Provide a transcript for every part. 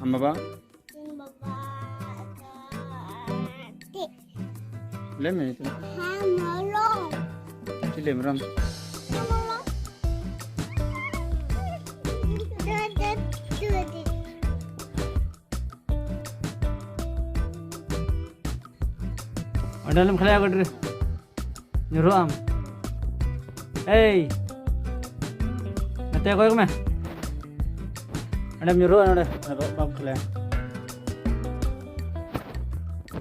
Amma ba? Lem ini tu. Lem ram. Ada lem khalaya gadre. Nyuruh am. Hey. Nanti aku yang mana? Ada nyuruh ada. Bab khalaya.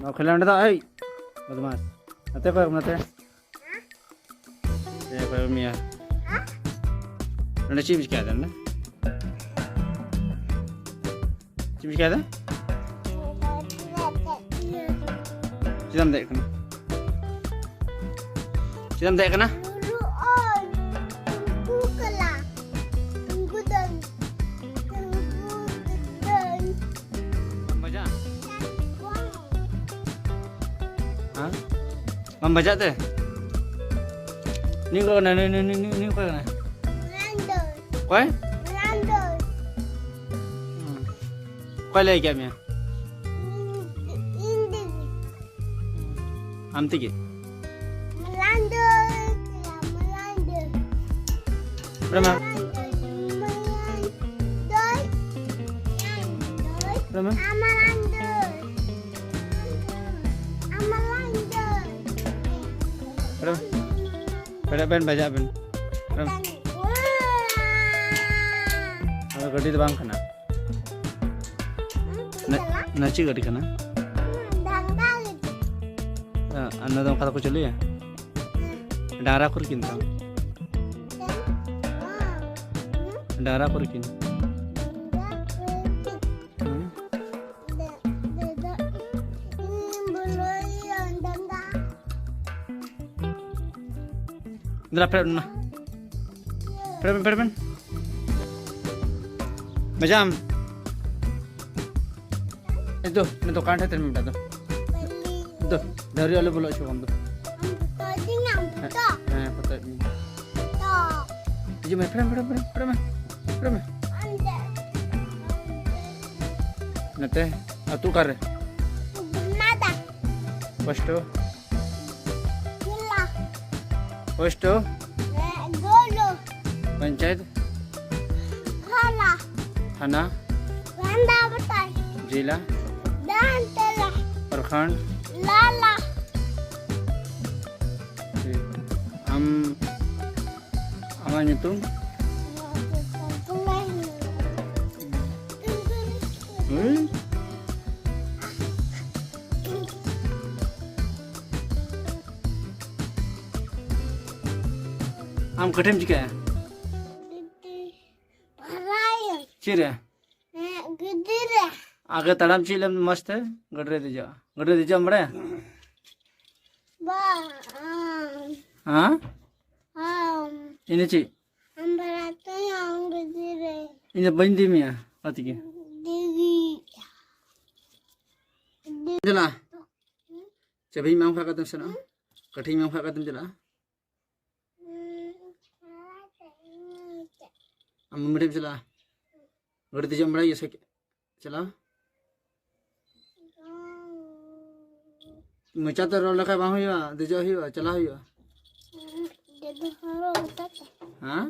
Bab khalaya ada tak? Hey. Badmas. Nanti aku yang mana? Ya aku yang Mia. Ada chips kaya ada na? Chips kaya ada? Sidam dek kena. Sidam dek kena? Membaca? Hah? Membaca teh? Ni kau kena, ni kau kena. Kau? Kau lagi apa ya? Amti ke? Berapa? Berapa? Berapa? Berapa ben baca ben? Berapa? Kalau gadi tu bang kena. Nasi gadi kena. Annadam kata ko chali ya. Dara kurkin tam. Dara kurkin. Dara pernah. Pernah. Macam. Itu kantor terminal tu. Itu dari alu bolak cuam tu. Patut ni. Jom, pernah. Nanti, atu kar. Posto. Panchayat. Thana. Jila. Parkhand. Aman itu. Am ketem jika. Ciri. Agak talam cilam mast है गडरे दीजा मरे हाँ ini ची ini बंदी में है पति के जला चबी में खा कदम सना कठी में खा कदम जला हम मरे जला गडरे दीजा मरे ये सके चला Macam tu orang lekang bahu ya, dijauh ya, celah ya. Hah?